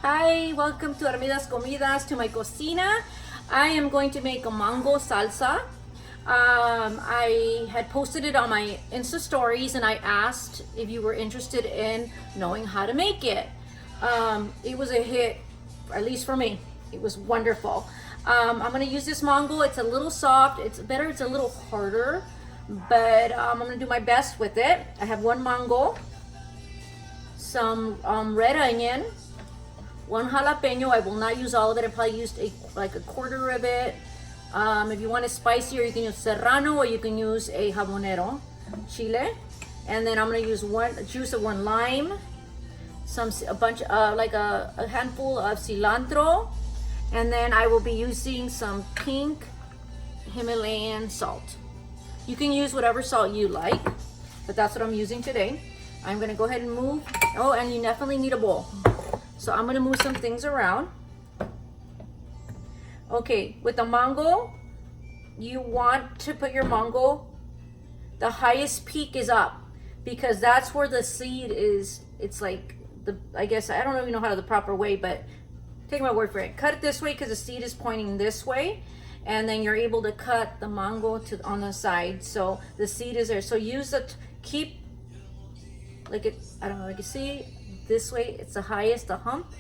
Hi, welcome to Armidas Comidas, to my cocina. I am going to make a mango salsa. I had posted it on my Insta stories and I asked if you were interested in knowing how to make it. It was a hit, at least for me. It was wonderful. I'm gonna use this mango. It's a little soft. It's a little harder, but I'm gonna do my best with it. I have one mango, some red onion, one jalapeno. I will not use all of it. I probably used like a quarter of it. If you want it spicier, you can use serrano or you can use a habanero chile. And then I'm gonna use juice of one lime, a handful of cilantro, and then I will be using some pink Himalayan salt. You can use whatever salt you like, but that's what I'm using today. I'm gonna go ahead and move. Oh, and you definitely need a bowl. So I'm gonna move some things around. Okay, with the mango, you want to put your mango, the highest peak is up, because that's where the seed is. It's like I guess, I don't even know how the proper way, but take my word for it. Cut it this way because the seed is pointing this way, and then you're able to cut the mango on the side. So the seed is there. So use keep, like it, I don't know, like you see, this way, it's the highest, the hump,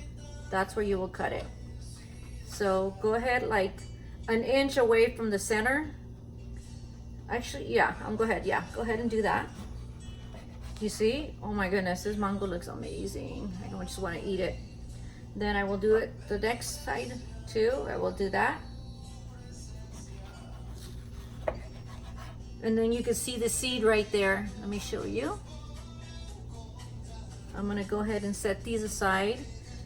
that's where you will cut it. So go ahead like an inch away from the center. Actually, yeah, go ahead and do that. You see? Oh my goodness, this mango looks amazing. I don't just want to eat it. Then I will do it the next side too. I will do that. And then you can see the seed right there. Let me show you. I'm gonna go ahead and set these aside.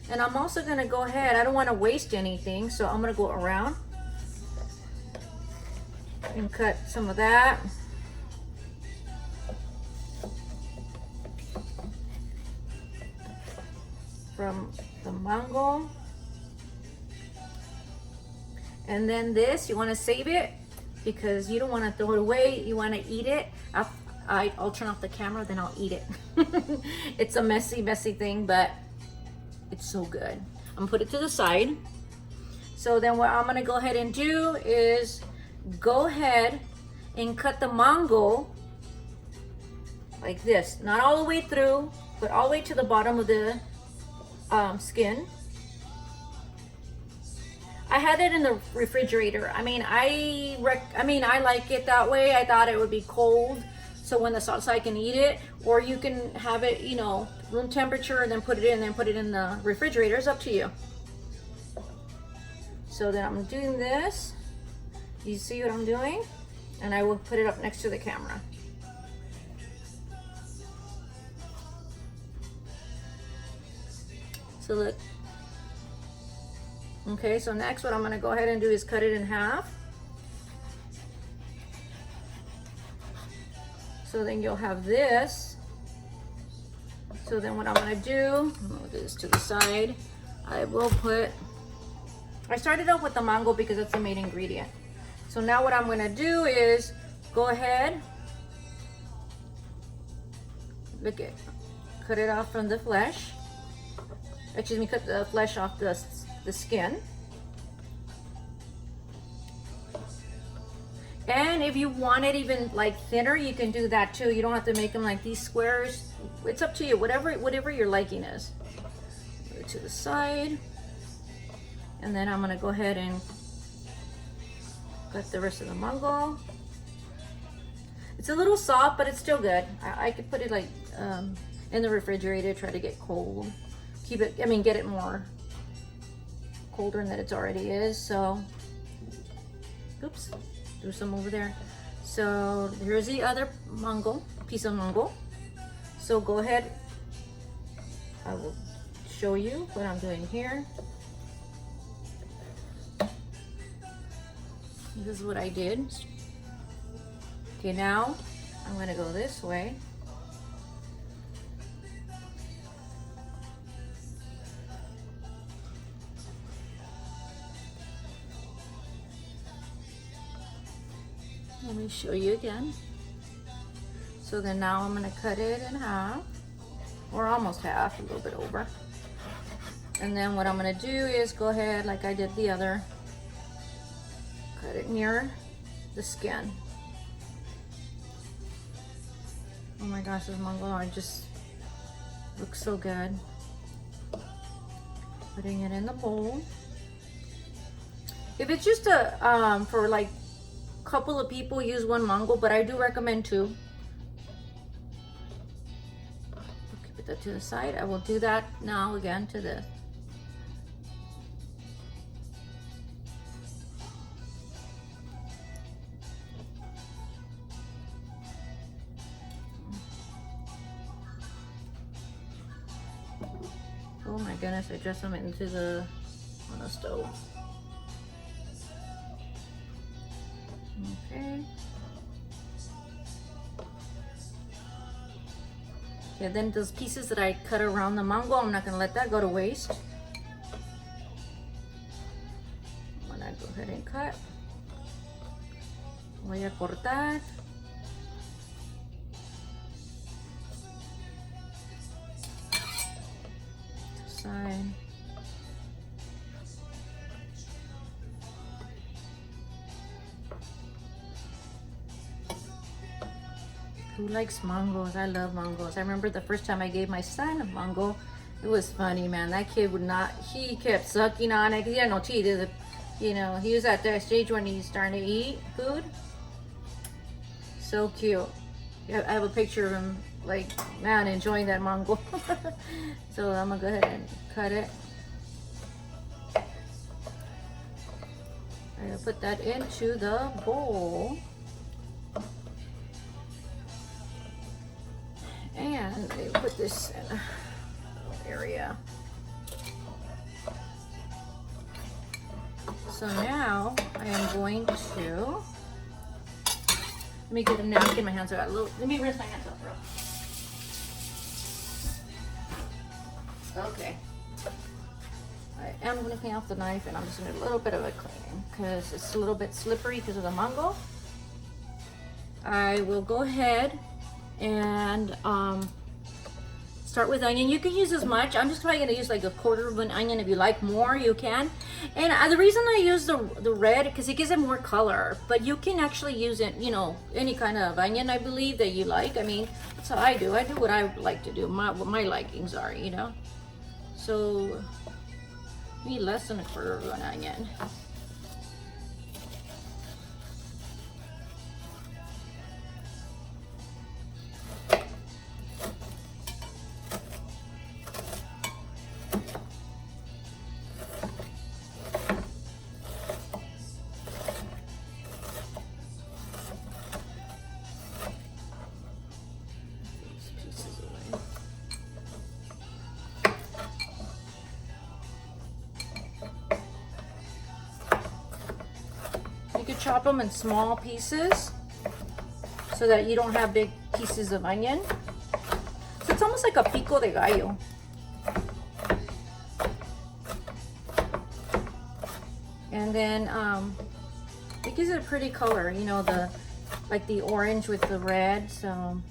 And I'm also gonna go ahead, I don't wanna waste anything, so I'm gonna go around and cut some of that. From the mango. And then this, you wanna save it because you don't wanna throw it away, you wanna eat it. I'll turn off the camera, then I'll eat it. It's a messy thing, but it's so good. I'm gonna put it to the side. So then what I'm gonna go ahead and do is go ahead and cut the mango like this. Not all the way through, but all the way to the bottom of the skin. I had it in the refrigerator. I like it that way. I thought it would be cold, so when the salsa I can eat it, or you can have it, you know, room temperature and then put it in the refrigerator. It's up to you. So then I'm doing this. You see what I'm doing? And I will put it up next to the camera. So look. Okay, so next what I'm gonna go ahead and do is cut it in half. So then you'll have this. So then what I'm gonna do, move this to the side. I started off with the mango because that's the main ingredient. So now what I'm gonna do is go ahead, cut it off from the flesh. Excuse me, cut the flesh off the skin. And if you want it even like thinner, you can do that too. You don't have to make them like these squares. It's up to you, whatever your liking is. Put it to the side. And then I'm gonna go ahead and cut the rest of the mango. It's a little soft, but it's still good. I could put it like in the refrigerator, try to get cold. Get it more colder than it already is. So, oops. Threw some over there. So here's the other piece of mango. So go ahead, I will show you what I'm doing here. This is what I did. Okay, now I'm gonna go this way. Let me show you again. So then now I'm gonna cut it in half, or almost half, a little bit over. And then what I'm gonna do is go ahead, like I did the other, cut it near the skin. Oh my gosh, this mango just looks so good. Putting it in the bowl. If it's just a for like a couple of people, use one mango, but I do recommend two. Okay, put that to the side. I will do that now again to this. Oh my goodness, I just went into on the stove. Okay. Okay, then those pieces that I cut around the mango, I'm not gonna let that go to waste. I'm gonna go ahead and cut. Voy a cortar. Side. Who likes mangoes? I love mangoes. I remember the first time I gave my son a mango, it was funny, man. That kid would not, he kept sucking on it. He had no teeth. You know, he was at that stage when he's starting to eat food. So cute. I have a picture of him, like, man, enjoying that mango. So I'm gonna go ahead and cut it. I'm gonna put that into the bowl. And I put this in a area. So now I am going to, let me get a napkin. My hands are a little, let me rinse my hands off real. Okay. I am going to clean off the knife, and I'm just going to do a little bit of a cleaning because it's a little bit slippery because of the mango. I will go ahead and start with onion. You can use as much. I'm just probably going to use like a quarter of an onion. If you like more, you can. And the reason I use the red, because it gives it more color, but you can actually use it, you know, any kind of onion, I believe, that you like. I mean, that's how I do. I do what I like to do, what my likings are, you know. So maybe less than a quarter of an onion. You could chop them in small pieces so that you don't have big pieces of onion. So it's almost like a pico de gallo. And then it gives it a pretty color, you know, like the orange with the red. So I'm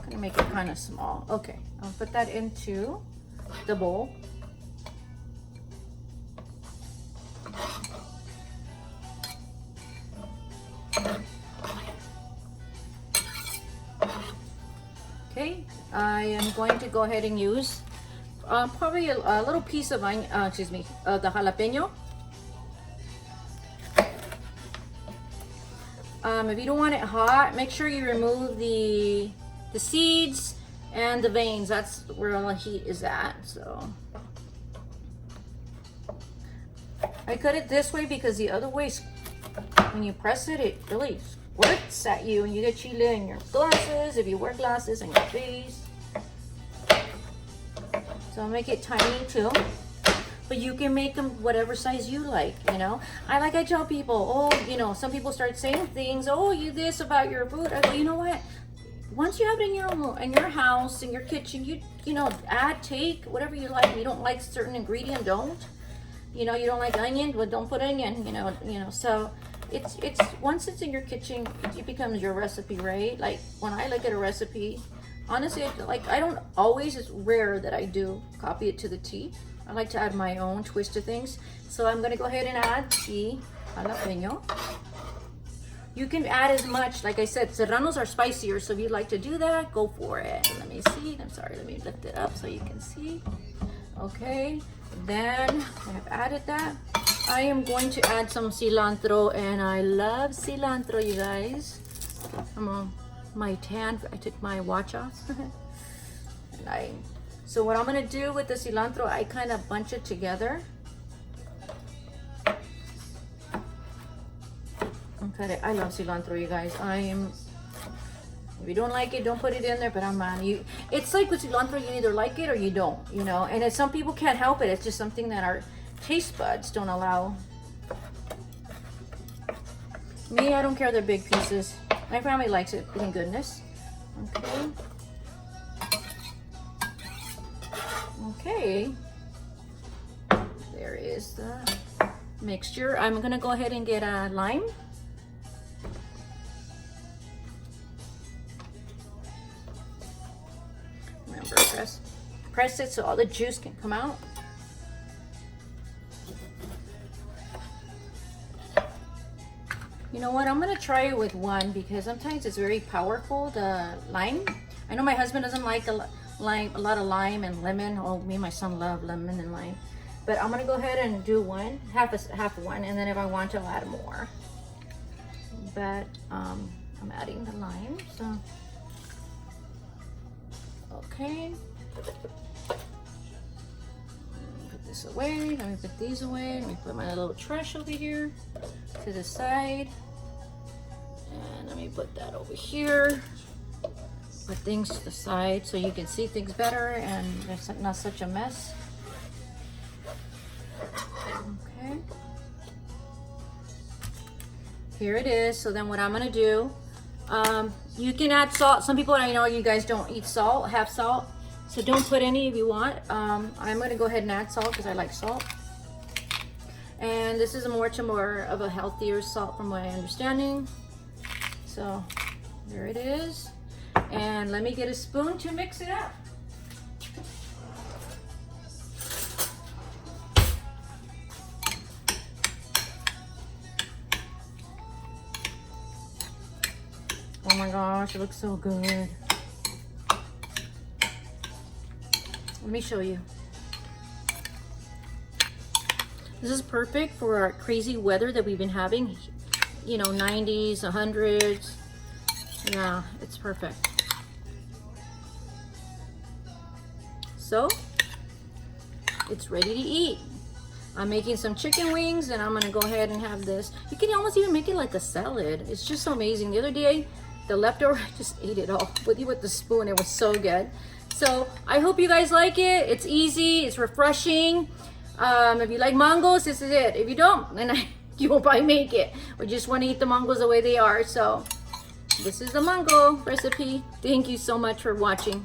gonna make it kind of small. Okay, I'll put that into the bowl. Okay, I am going to go ahead and use probably a little piece of onion, the jalapeno. If you don't want it hot, make sure you remove the seeds and the veins. That's where all the heat is at. So I cut it this way because the other way, when you press it, it really squirts at you and you get chile in your glasses, if you wear glasses, in your face. So I'll make it tiny too. But you can make them whatever size you like, you know. I tell people, oh, you know, some people start saying things, oh, you this about your food. I go, you know what? Once you have it in your house, in your kitchen, you know, add, take, whatever you like. You don't like certain ingredient, don't. You know, you don't like onion, but don't put onion, you know. So it's once it's in your kitchen, it becomes your recipe, right? Like when I look at a recipe, honestly, like I don't always, it's rare that I do copy it to the T. I like to add my own twist to things. So I'm gonna go ahead and add the jalapeno. You can add as much, like I said, serranos are spicier, so if you'd like to do that, go for it. Let me see, I'm sorry, let me lift it up so you can see. Okay, then I have added that. I am going to add some cilantro, and I love cilantro, you guys. I'm on my tan, I took my watch off. So what I'm gonna do with the cilantro, I kind of bunch it together. Okay, I love cilantro, you guys. If you don't like it, don't put it in there, but it's like with cilantro, you either like it or you don't, you know, and some people can't help it. It's just something that our taste buds don't allow. Me, I don't care, they're big pieces. My family likes it, thank goodness. Okay. Okay. There is the mixture. I'm gonna go ahead and get a lime. Remember, press it so all the juice can come out. You know what, I'm gonna try it with one because sometimes it's very powerful, the lime. I know my husband doesn't like a lot of lime and lemon. Oh, me and my son love lemon and lime. But I'm gonna go ahead and do half one, and then if I want to, I'll add more. But I'm adding the lime, so. Okay. Put this away, let me put these away. Let me put my little trash over here to the side. And let me put that over here. Put things to the side so you can see things better and there's not such a mess. Okay. Here it is. So then what I'm gonna do, you can add salt. Some people, I know you guys don't eat salt, have salt, so don't put any if you want. I'm gonna go ahead and add salt because I like salt. And this is more of a healthier salt from my understanding. So there it is. And let me get a spoon to mix it up. Oh my gosh, it looks so good. Let me show you. This is perfect for our crazy weather that we've been having. You know, 90s, 100s. Yeah, it's perfect. So, it's ready to eat. I'm making some chicken wings and I'm gonna go ahead and have this. You can almost even make it like a salad. It's just so amazing. The other day, the leftover, I just ate it all with the spoon. It was so good. So, I hope you guys like it. It's easy, it's refreshing. If you like mangoes, this is it. If you don't, then you won't probably make it. Or just want to eat the mangoes the way they are. So, this is the mango recipe. Thank you so much for watching.